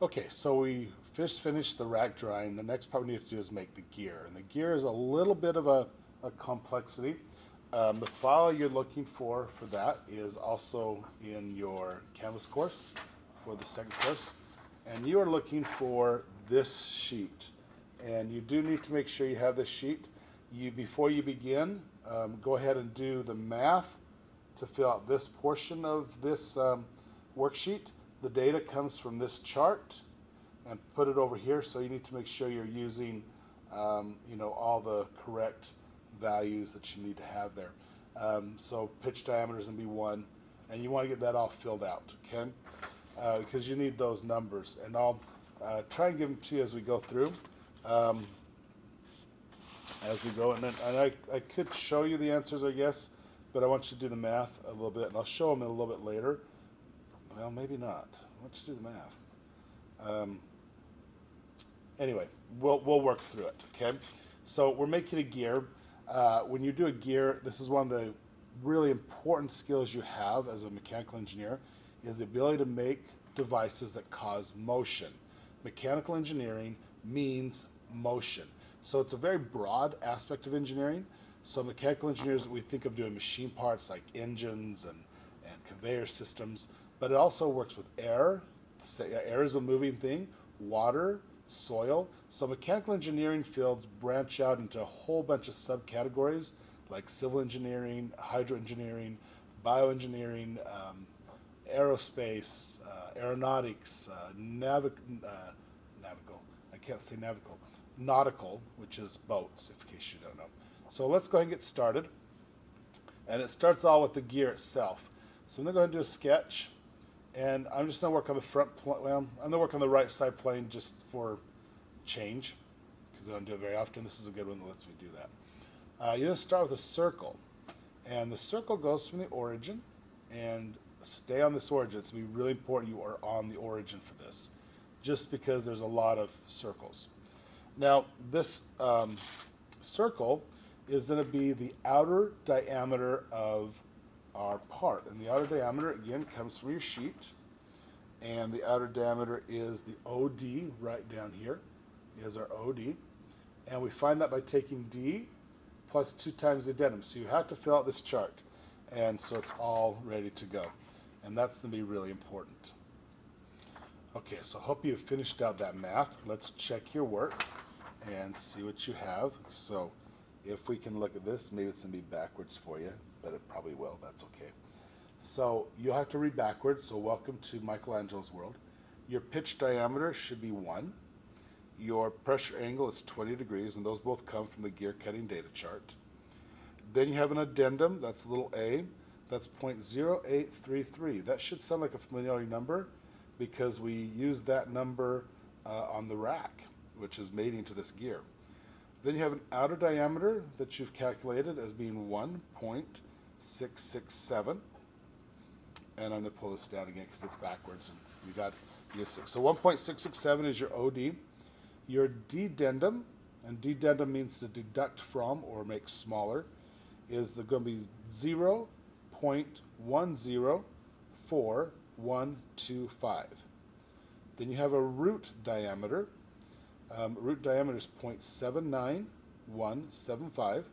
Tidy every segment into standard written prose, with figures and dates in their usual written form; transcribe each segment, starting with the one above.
Okay, so we finished the rack drying. The next part we need to do is make the gear. And the gear is a little bit of a complexity. The file you're looking for that is also in your Canvas course for the second course. And you are looking for this sheet. And you do need to make sure you have this sheet. Before you begin, go ahead and do the math to fill out this portion of this worksheet. The data comes from this chart and put it over here. So you need to make sure you're using, all the correct values that you need to have there. So pitch diameter is going to be 1, and you want to get that all filled out, okay? Because you need those numbers, and I'll try and give them to you as we go through. Um, and I could show you the answers, I guess, but I want you to do the math a little bit, and I'll show them a little bit later. Well, maybe not. I want you to do the math. Anyway, we'll work through it. Okay. So we're making a gear. When you do a gear, this is one of the really important skills you have as a mechanical engineer, is the ability to make devices that cause motion. Mechanical engineering means motion. So it's a very broad aspect of engineering. So mechanical engineers, we think of doing machine parts like engines and conveyor systems, but it also works with air. Air is a moving thing, water, soil. So mechanical engineering fields branch out into a whole bunch of subcategories like civil engineering, hydroengineering, bioengineering, aerospace, aeronautics, navical. I can't say navical. Nautical, which is boats, in case you don't know. So let's go ahead and get started. And it starts all with the gear itself. So I'm going to go ahead and do a sketch. And I'm just going to work on the front plane. Well, I'm going to work on the right side plane just for change, because I don't do it very often. This is a good one that lets me do that. You're going to start with a circle. And the circle goes from the origin. And stay on this origin. It's going to be really important you are on the origin for this, just because there's a lot of circles. Now, this circle is going to be the outer diameter of our part. And the outer diameter, again, comes from your sheet. And the outer diameter is the OD right down here, is our OD. And we find that by taking D plus 2 times the addendum. So you have to fill out this chart. And so it's all ready to go. And that's going to be really important. Okay, so I hope you've finished out that math. Let's check your work and see what you have. So if we can look at this, maybe it's going to be backwards for you, but it probably will. That's okay. So you'll have to read backwards. So welcome to Michelangelo's world. Your pitch diameter should be 1. Your pressure angle is 20 degrees, and those both come from the gear cutting data chart. Then you have an addendum, that's little a, that's 0.0833. That should sound like a familiar number because we use that number on the rack, which is mating to this gear. Then you have an outer diameter that you've calculated as being 1.667. And I'm going to pull this down again because it's backwards. And you got 6. So 1.667 is your OD. Your dedendum, and dedendum means to deduct from or make smaller, is going to be 0.104125. Then you have a root diameter. Root diameter is 0.79175,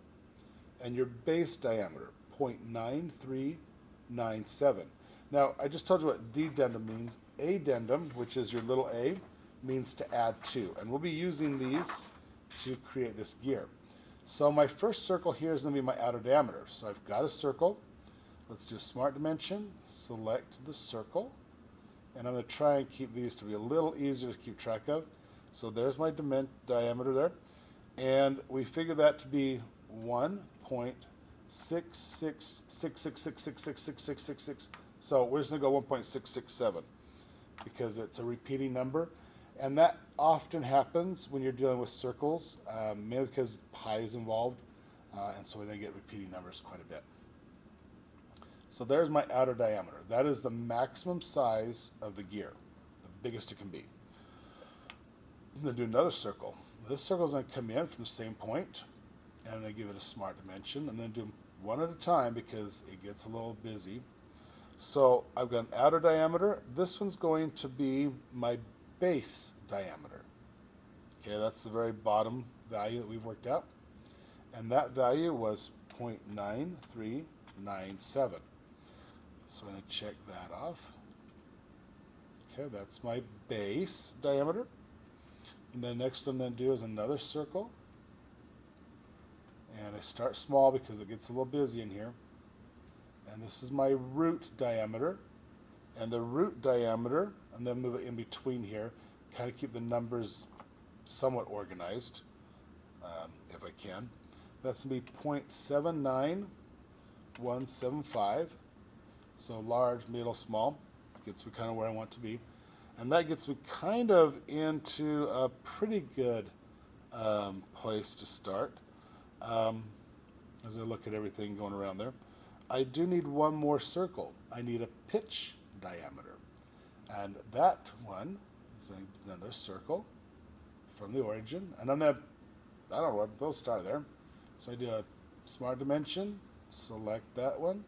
and your base diameter 0.9397. Now I just told you what dedendum means. Addendum, which is your little a, means to add to, and we'll be using these to create this gear. So my first circle here is going to be my outer diameter. So I've got a circle. Let's do a smart dimension. Select the circle, and I'm going to try and keep these to be a little easier to keep track of. So there's my diameter there, and we figure that to be 1.66666666666. So we're just going to go 1.667 because it's a repeating number, and that often happens when you're dealing with circles, mainly because pi is involved, and so they get repeating numbers quite a bit. So there's my outer diameter. That is the maximum size of the gear, the biggest it can be. I'm going to do another circle. This circle is going to come in from the same point, and I'm going to give it a smart dimension. I'm going to do them one at a time because it gets a little busy. So I've got an outer diameter. This one's going to be my base diameter. Okay, that's the very bottom value that we've worked out. And that value was 0.9397. So I'm going to check that off. Okay, that's my base diameter. And the next one I'm going to do is another circle. And I start small because it gets a little busy in here. And this is my root diameter. And the root diameter, and then move it in between here, kind of keep the numbers somewhat organized, if I can. That's going to be 0.79175. So large, middle, small. Gets me kind of where I want to be. And that gets me kind of into a pretty good place to start. As I look at everything going around there. I do need one more circle. I need a pitch diameter. And that one is another circle from the origin. And I'm going to, I don't know, we'll start there. So I do a smart dimension, select that one,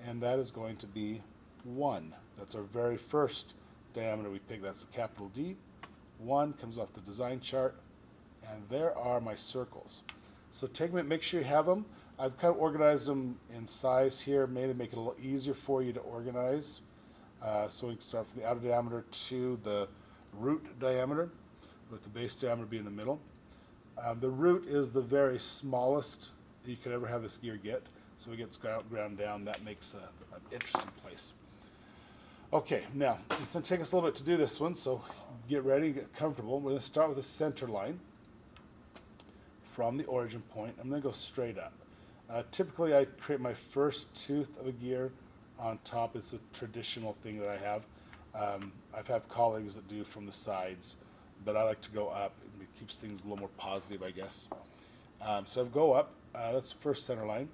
and that is going to be 1. That's our very first diameter we picked. That's the capital D. 1 comes off the design chart, and there are my circles. So take a minute, make sure you have them. I've kind of organized them in size here, maybe make it a little easier for you to organize. So we can start from the outer diameter to the root diameter, with the base diameter being in the middle. The root is the very smallest you could ever have this gear get. So it gets ground down. That makes an interesting place. Okay, now it's going to take us a little bit to do this one, so get ready, get comfortable. We're going to start with the center line from the origin point. I'm going to go straight up. Typically, I create my first tooth of a gear on top. It's a traditional thing that I have. I've had colleagues that do from the sides, but I like to go up. It keeps things a little more positive, I guess. So I go up. That's the first center line.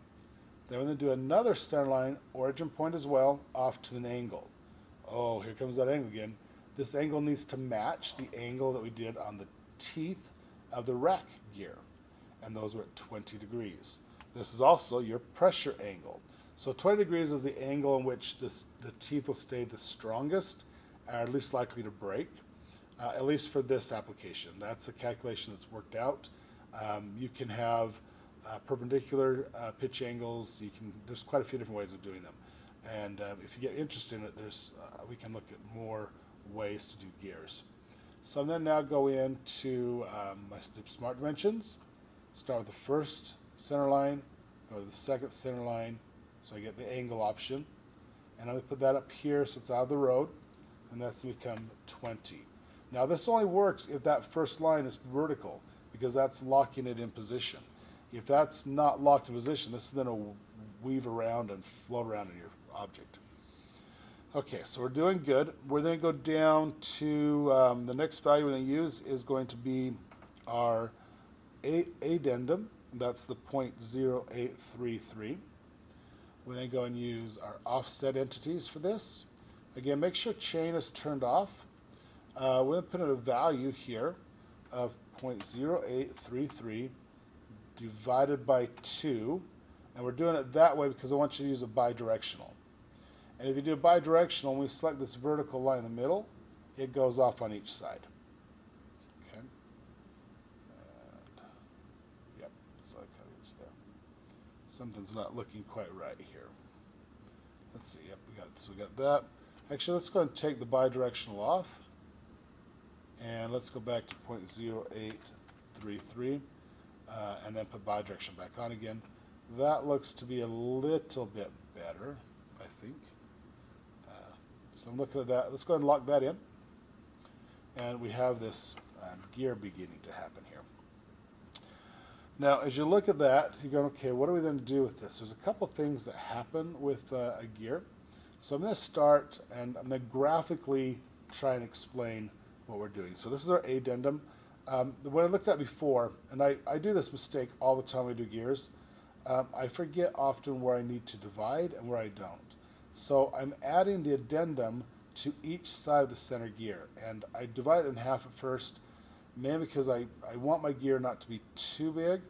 Then we're going to do another center line, origin point as well, off to an angle. Oh, here comes that angle again. This angle needs to match the angle that we did on the teeth of the rack gear, and those were at 20 degrees. This is also your pressure angle. So 20 degrees is the angle in which the teeth will stay the strongest, or least likely to break, at least for this application. That's a calculation that's worked out. You can have perpendicular pitch angles. There's quite a few different ways of doing them. And if you get interested in it, we can look at more ways to do gears. So I'm going to now go into my smart dimensions. Start with the first center line, go to the second center line, so I get the angle option. And I'm going to put that up here so it's out of the road, and that's going to become 20. Now this only works if that first line is vertical, because that's locking it in position. If that's not locked in position, this is going to weave around and float around in your object. Okay, so we're doing good. We're going to go down to the next value we're going to use is going to be our addendum. That's the 0.0833. We're going to go and use our offset entities for this. Again, make sure chain is turned off. We're going to put in a value here of 0.0833 divided by 2. And we're doing it that way because I want you to use a bidirectional. And if you do a bidirectional, when we select this vertical line in the middle, it goes off on each side. Okay. And, yep, so it's there. Something's not looking quite right here. Let's see, yep, we got that. Actually, let's go ahead and take the bidirectional off. And let's go back to 0.0833 and then put bidirectional back on again. That looks to be a little bit better, I think. So I'm looking at that. Let's go ahead and lock that in. And we have this gear beginning to happen here. Now, as you look at that, you're going, okay, what do we then do with this? There's a couple things that happen with a gear. So I'm going to start, and I'm going to graphically try and explain what we're doing. So this is our addendum. What I looked at before, and I do this mistake all the time when I do gears, I forget often where I need to divide and where I don't. So I'm adding the addendum to each side of the center gear, and I divide it in half at first, mainly because I want my gear not to be too big,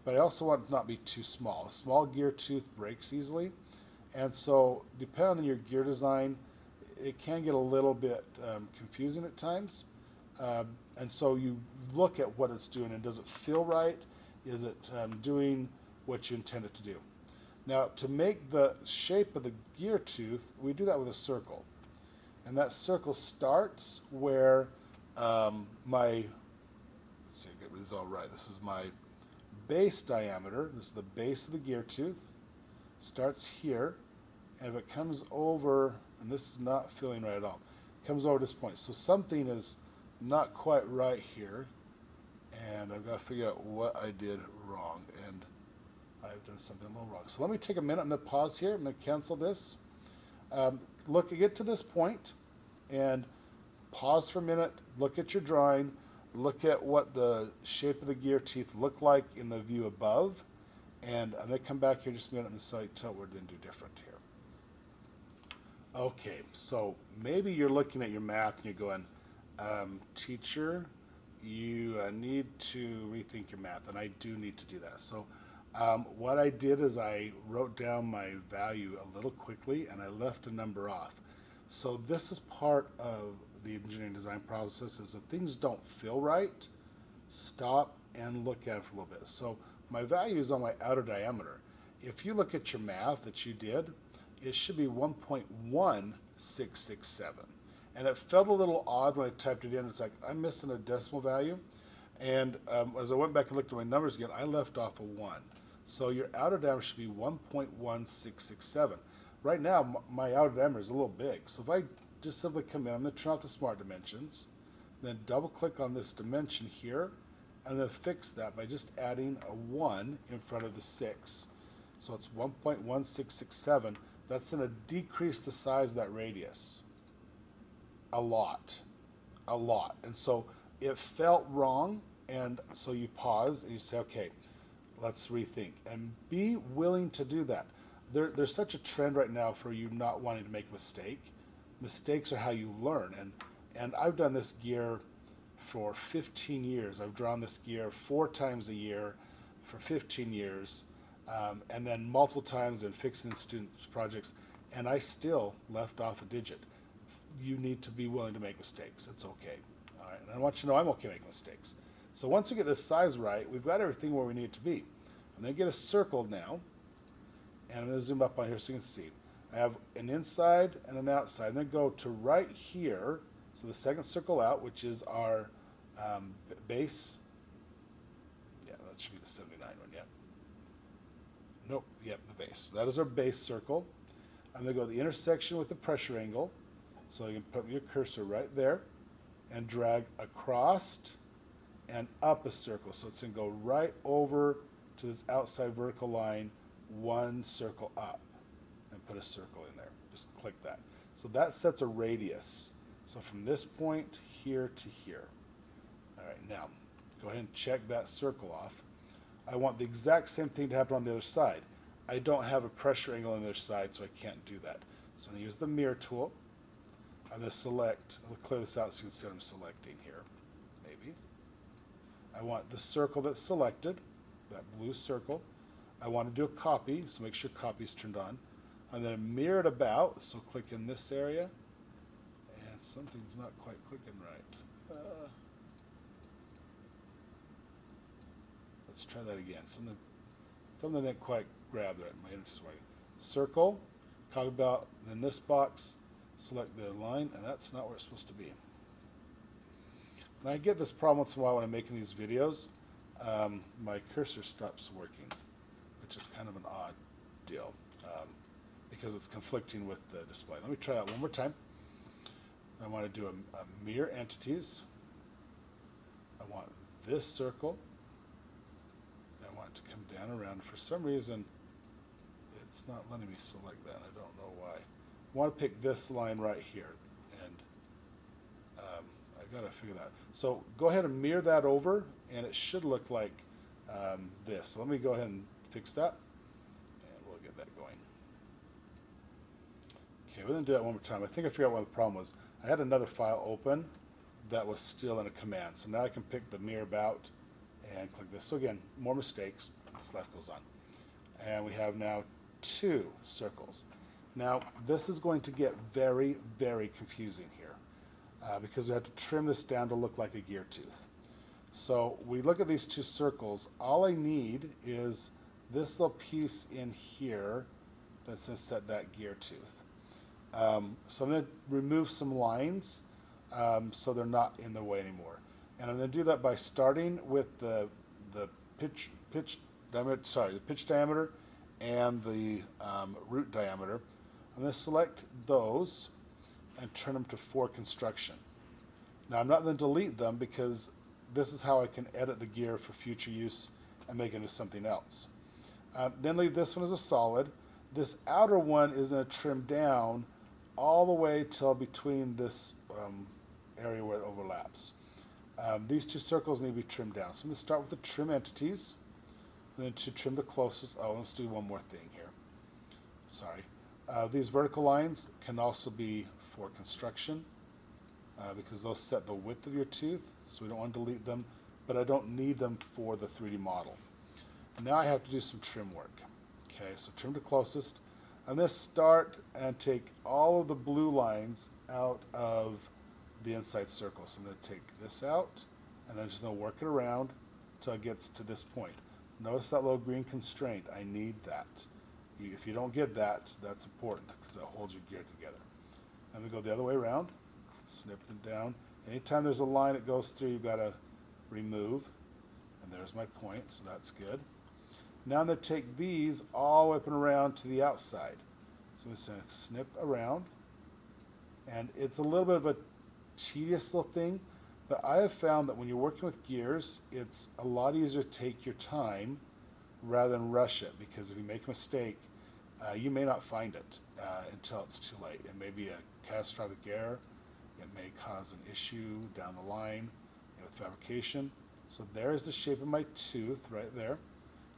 but I also want it to not be too small. A small gear tooth breaks easily, and so depending on your gear design, it can get a little bit confusing at times. And so you look at what it's doing, and does it feel right? Is it doing what you intend it to do? Now, to make the shape of the gear tooth, we do that with a circle. And that circle starts where my, let's see, get this all right. This is my base diameter. This is the base of the gear tooth. Starts here, and if it comes over, and this is not feeling right at all, comes over this point. So something is not quite right here, and I've got to figure out what I did wrong, and I've done something a little wrong. So let me take a minute. I'm going to pause here. I'm going to cancel this. Get to this point and pause for a minute. Look at your drawing. Look at what the shape of the gear teeth look like in the view above. And I'm going to come back here just a minute and tell what we're going to do different here. Okay, so maybe you're looking at your math and you're going, teacher, you need to rethink your math, and I do need to do that. So what I did is I wrote down my value a little quickly, and I left a number off. So this is part of the engineering design process, is if things don't feel right, stop and look at it for a little bit. So my value is on my outer diameter. If you look at your math that you did, it should be 1.1667. And it felt a little odd when I typed it in. It's like, I'm missing a decimal value. And as I went back and looked at my numbers again, I left off a 1. So your outer diameter should be 1.1667. Right now, my outer diameter is a little big. So if I just simply come in, I'm going to turn off the smart dimensions, then double click on this dimension here, and then fix that by just adding a 1 in front of the 6. So it's 1.1667. That's going to decrease the size of that radius a lot. And so it felt wrong, and so you pause and you say, okay, let's rethink, and be willing to do that. There's such a trend right now for you not wanting to make a mistake. Mistakes are how you learn, and I've done this gear for 15 years. I've drawn this gear 4 times a year for 15 years, and then multiple times in fixing students' projects, and I still left off a digit. You need to be willing to make mistakes. It's okay. All right, and I want you to know I'm okay making mistakes. So once we get this size right, we've got everything where we need it to be. I'm going to get a circle now, and I'm going to zoom up on here so you can see. I have an inside and an outside. I'm going to go to right here, so the second circle out, which is our base. Yeah, that should be the 79 one, yeah. Nope, yep, the base. That is our base circle. I'm going to go to the intersection with the pressure angle. So you can put your cursor right there and drag across and up a circle. So it's going to go right over to this outside vertical line, 1 circle up, and put a circle in there. Just click that. So that sets a radius. So from this point here to here. All right, now go ahead and check that circle off. I want the exact same thing to happen on the other side. I don't have a pressure angle on the other side, so I can't do that. So I'm going to use the mirror tool. I'm going to select, I'll clear this out so you can see what I'm selecting here, maybe. I want the circle that's selected, that blue circle. I want to do a copy, so make sure copy is turned on. I'm going to mirror it about, so click in this area, and something's not quite clicking right. Let's try that again. Something didn't quite grab that. My interest is right. Circle, copy about, then this box, select the line, and that's not where it's supposed to be. And I get this problem once in a while when I'm making these videos. My cursor stops working, which is kind of an odd deal because it's conflicting with the display. Let me try that one more time. I want to do a mirror entities. I want this circle. I want it to come down around. For some reason, it's not letting me select that. I don't know why. I want to pick this line right here, and I've got to figure that. So go ahead and mirror that over, and it should look like this. So let me go ahead and fix that, and we'll get that going. Okay, we're going to do that one more time. I think I figured out what the problem was. I had another file open that was still in a command. So now I can pick the mirror about and click this. So again, more mistakes. This life goes on. And we have now 2 circles. Now, this is going to get very, very confusing here because we have to trim this down to look like a gear tooth. So we look at these two circles. All I need is this little piece in here that's going to set that gear tooth. So I'm going to remove some lines so they're not in the way anymore. And I'm going to do that by starting with the pitch diameter and the root diameter. I'm going to select those and turn them to 4 construction. Now I'm not going to delete them because this is how I can edit the gear for future use and make it into something else. Then leave this one as a solid. This outer one is going to trim down all the way till between this area where it overlaps. These two circles need to be trimmed down. So I'm going to start with the trim entities, and then to trim the closest. Oh, let's do one more thing here. Sorry. These vertical lines can also be for construction because those set the width of your tooth, so we don't want to delete them, but I don't need them for the 3D model. Now I have to do some trim work. Okay, so trim to closest. I'm going to start and take all of the blue lines out of the inside circle. So I'm going to take this out, and I'm just going to work it around until it gets to this point. Notice that little green constraint. I need that. If you don't get that, that's important because it holds your gear together. I'm going to go the other way around, snip it down. Anytime there's a line it goes through, you've got to remove. And there's my point, so that's good. Now I'm going to take these all the way up and around to the outside. So I'm just going to snip around. And it's a little bit of a tedious little thing, but I have found that when you're working with gears, it's a lot easier to take your time rather than rush it, because if you make a mistake, you may not find it until it's too late. It may be a catastrophic error. It may cause an issue down the line with fabrication. So there's the shape of my tooth right there.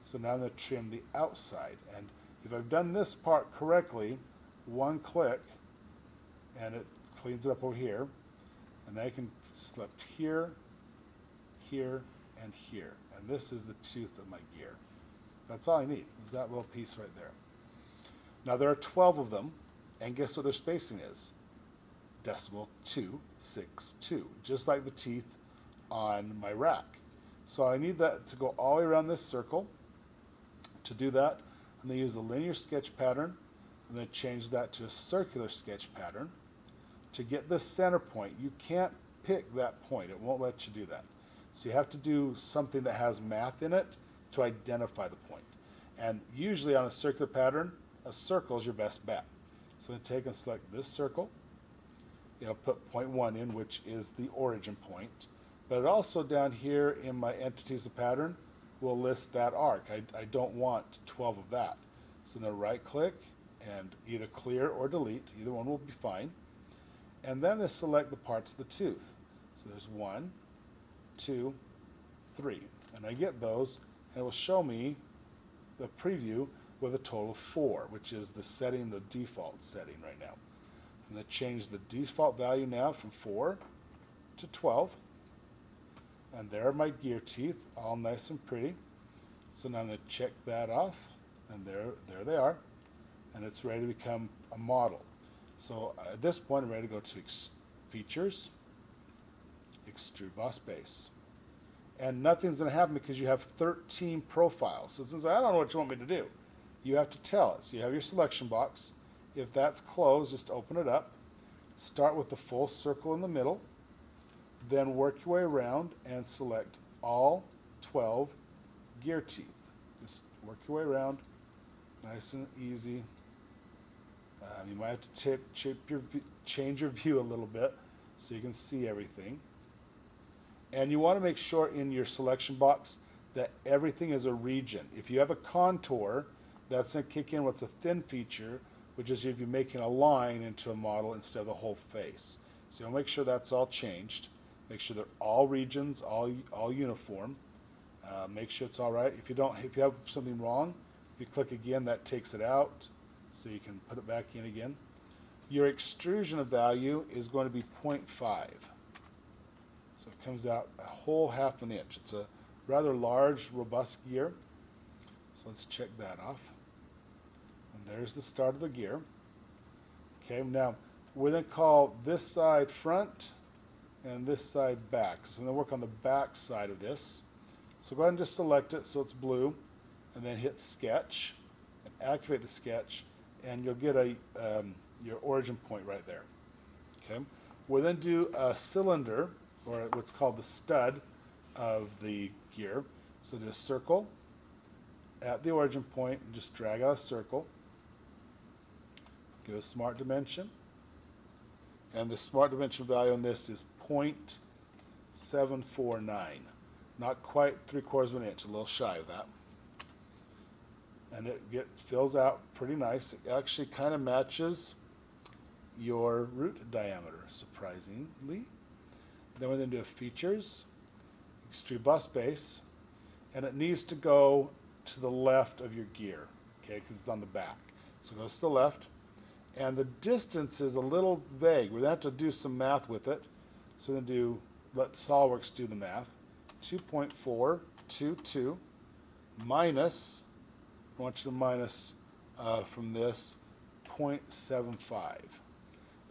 So now I'm going to trim the outside. And if I've done this part correctly, one click, and it cleans it up over here. And then I can select here, here, and here. And this is the tooth of my gear. That's all I need, is that little piece right there. Now there are 12 of them, and guess what their spacing is? Decimal 262, just like the teeth on my rack. So I need that to go all the way around this circle. To do that, I'm going to use a linear sketch pattern. I'm going to change that to a circular sketch pattern. To get this center point, you can't pick that point. It won't let you do that. So you have to do something that has math in it to identify the point. And usually on a circular pattern, a circle is your best bet. So I'm going to take and select this circle. It'll put point 1 in, which is the origin point. But it also down here in my entities of pattern will list that arc. I don't want 12 of that. So then right click and either clear or delete. Either one will be fine. And then I select the parts of the tooth. So there's 1, 2, 3. And I get those, and it will show me the preview with a total of 4, which is the setting, the default setting right now. I'm going to change the default value now from 4 to 12. And there are my gear teeth, all nice and pretty. So now I'm going to check that off, and there they are. And it's ready to become a model. So at this point, I'm ready to go to Features, Extrude Boss Base. And nothing's going to happen because you have 13 profiles. So since I don't know what you want me to do, you have to tell us. You have your selection box. If that's closed, just open it up. Start with the full circle in the middle. Then work your way around and select all 12 gear teeth. Just work your way around, nice and easy. You might have to change your view a little bit so you can see everything. And you want to make sure in your selection box that everything is a region. If you have a contour, that's going to kick in what's a thin feature, which is if you're making a line into a model instead of the whole face. So you'll make sure that's all changed. Make sure they're all regions, all uniform. Make sure it's all right. If you have something wrong, if you click again, that takes it out, so you can put it back in again. Your extrusion of value is going to be 0.5. So it comes out a whole ½ an inch. It's a rather large, robust gear. So let's check that off. And there's the start of the gear. Okay, now we're going to call this side front and this side back. So I'm going to work on the back side of this. So go ahead and just select it so it's blue, and then hit sketch and activate the sketch, and you'll get your origin point right there. Okay, we'll then do a cylinder, or what's called the stud of the gear. So do a circle at the origin point and just drag out a circle. Give a smart dimension, and the smart dimension value on this is 0.749. Not quite 3/4 of an inch, a little shy of that. And it fills out pretty nice. It actually kind of matches your root diameter, surprisingly. Then we're going to do features, extrude boss base, and it needs to go to the left of your gear, okay, because it's on the back. So it goes to the left, and the distance is a little vague. We're going to have to do some math with it. So we're going to let SOLIDWORKS do the math. 2.422 minus, I want you to minus from this 0.75.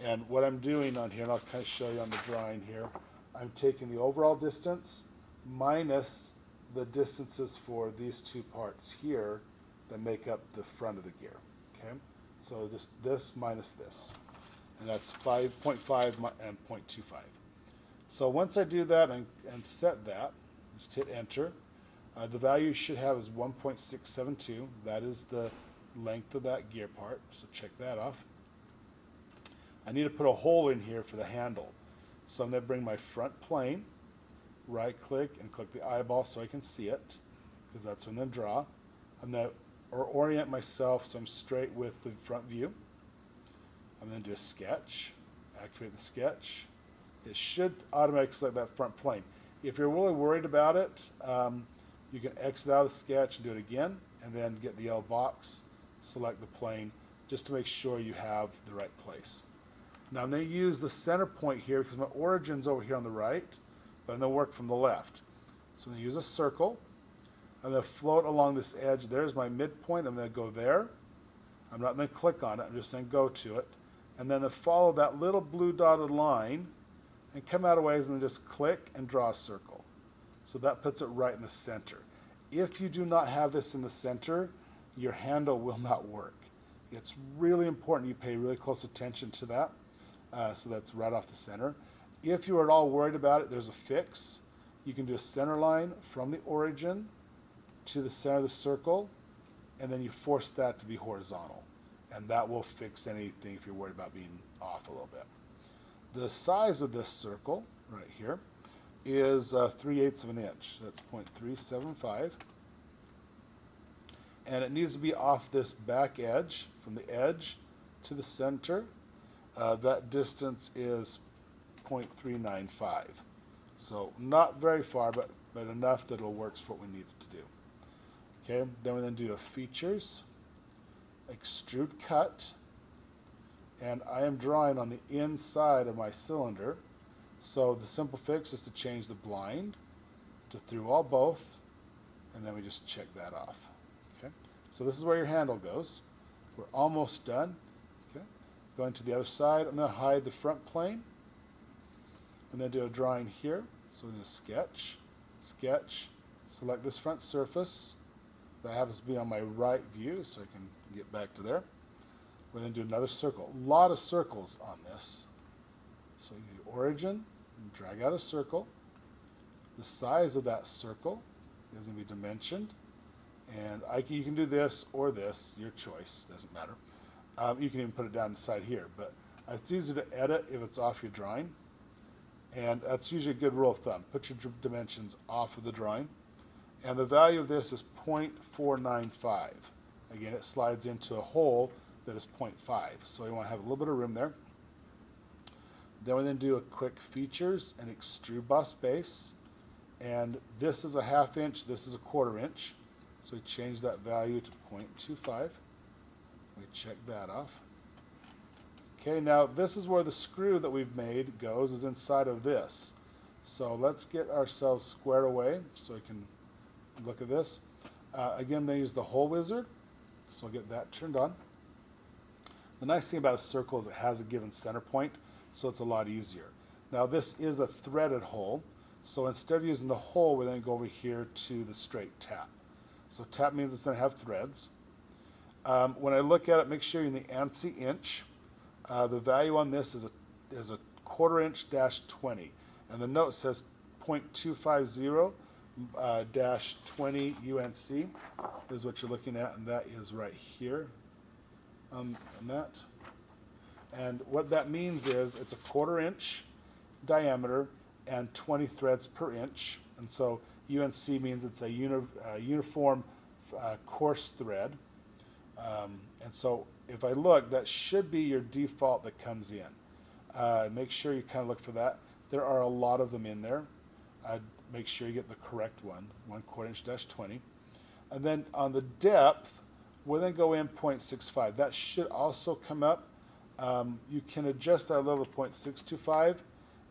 And what I'm doing on here, and I'll kind of show you on the drawing here, I'm taking the overall distance minus the distances for these two parts here that make up the front of the gear. Okay, so just this minus this, and that's 5.5 and 0.25. So once I do that and set that, just hit enter. The value you should have is 1.672. That is the length of that gear part, so check that off. I need to put a hole in here for the handle. So I'm going to bring my front plane, right click and click the eyeball so I can see it, because that's what I'm going to draw. I'm going to orient myself so I'm straight with the front view. I'm going to do a sketch, activate the sketch. It should automatically select that front plane. If you're really worried about it, you can exit out of the sketch and do it again, and then get the L box, select the plane, just to make sure you have the right place. Now I'm going to use the center point here because my origin's over here on the right, but I'm going to work from the left. So I'm going to use a circle. I'm going to float along this edge. There's my midpoint. I'm going to go there. I'm not going to click on it. I'm just going to go to it. And then follow that little blue dotted line and come out a ways and then just click and draw a circle. So that puts it right in the center. If you do not have this in the center, your handle will not work. It's really important you pay really close attention to that. So that's right off the center. If you are at all worried about it, there's a fix. You can do a center line from the origin to the center of the circle, and then you force that to be horizontal. And that will fix anything if you're worried about being off a little bit. The size of this circle, right here, is 3/8 of an inch. That's 0.375. And it needs to be off this back edge, from the edge to the center. That distance is 0.395. So not very far, but enough that it'll work for what we need it to do. Okay, then we then do a features, extrude cut, and I am drawing on the inside of my cylinder. So the simple fix is to change the blind to through all both, and then we just check that off. Okay, so this is where your handle goes. We're almost done. Okay, going to the other side, I'm going to hide the front plane. I'm going to do a drawing here. So I'm going to sketch, sketch, select this front surface. That happens to be on my right view, so I can get back to there. We're going to do another circle. A lot of circles on this. So you do origin, and drag out a circle. The size of that circle is going to be dimensioned. And you can do this or this, your choice, doesn't matter. You can even put it down inside here, but it's easier to edit if it's off your drawing. And that's usually a good rule of thumb. Put your dimensions off of the drawing. And the value of this is 0.495. Again, it slides into a hole that is 0.5. So you want to have a little bit of room there. Then we then do a quick features and extrude boss base. And this is a 1/2 inch, this is a 1/4 inch. So we change that value to 0.25. We check that off. Okay, now this is where the screw that we've made goes, is inside of this. So let's get ourselves squared away so we can look at this. Again, they use the hole wizard, so I'll get that turned on. The nice thing about a circle is it has a given center point, so it's a lot easier. Now this is a threaded hole, so instead of using the hole, we're going to go over here to the straight tap. So tap means it's going to have threads. When I look at it, make sure you're in the ANSI inch. The value on this is a quarter inch dash 20, and the note says 0.250 dash 20 UNC is what you're looking at, and that is right here on that. And what that means is it's a quarter inch diameter and 20 threads per inch, and so UNC means it's a uniform coarse thread. And so if I look, that should be your default that comes in. Make sure you kind of look for that. There are a lot of them in there. Make sure you get the correct one, 1/4 inch dash 20. And then on the depth, we'll then go in 0.65. That should also come up. You can adjust that a little to 0.625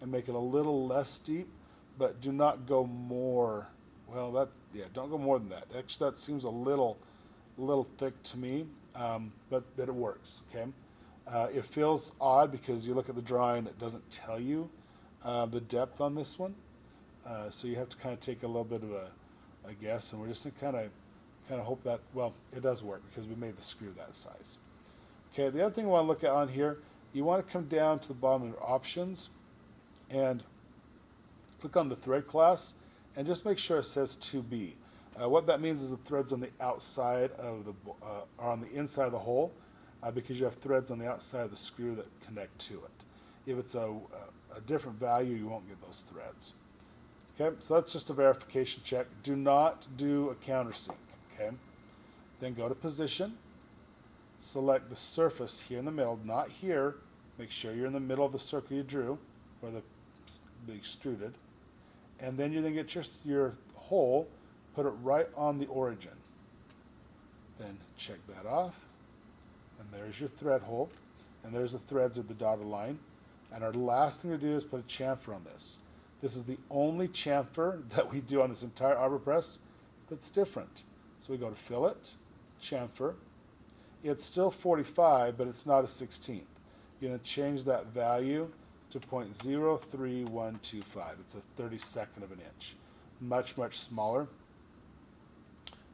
and make it a little less steep, but do not go more. Well, don't go more than that. Actually, that seems a little thick to me, but it works. Okay. It feels odd because you look at the drawing, it doesn't tell you the depth on this one, so you have to kind of take a little bit of a guess, and we're just gonna kind of hope that, well, it does work because we made the screw that size. Okay, the other thing we want to look at on here, you want to come down to the bottom of your options and click on the thread class and just make sure it says 2B. What that means is the threads on the outside of the are on the inside of the hole, because you have threads on the outside of the screw that connect to it. If it's a different value, you won't get those threads. Okay, so that's just a verification check. Do not do a countersink. Okay, then go to position, select the surface here in the middle, not here. Make sure you're in the middle of the circle you drew, or the extruded, and then you then get your hole, put it right on the origin. Then check that off, and there's your thread hole, and there's the threads of the dotted line. And our last thing to do is put a chamfer on this. This is the only chamfer that we do on this entire arbor press that's different. So we go to fillet, chamfer. It's still 45, but it's not a 16th. You're going to change that value to 0.03125. It's a 32nd of an inch. Much, much smaller,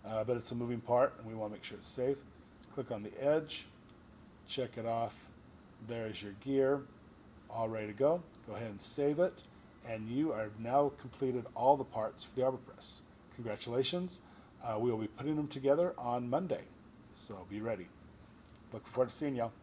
but it's a moving part, and we want to make sure it's safe. Click on the edge, check it off. There's your gear, all ready to go. Go ahead and save it, and you are now completed all the parts for the arbor press. Congratulations. We will be putting them together on Monday, so be ready. Looking forward to seeing y'all.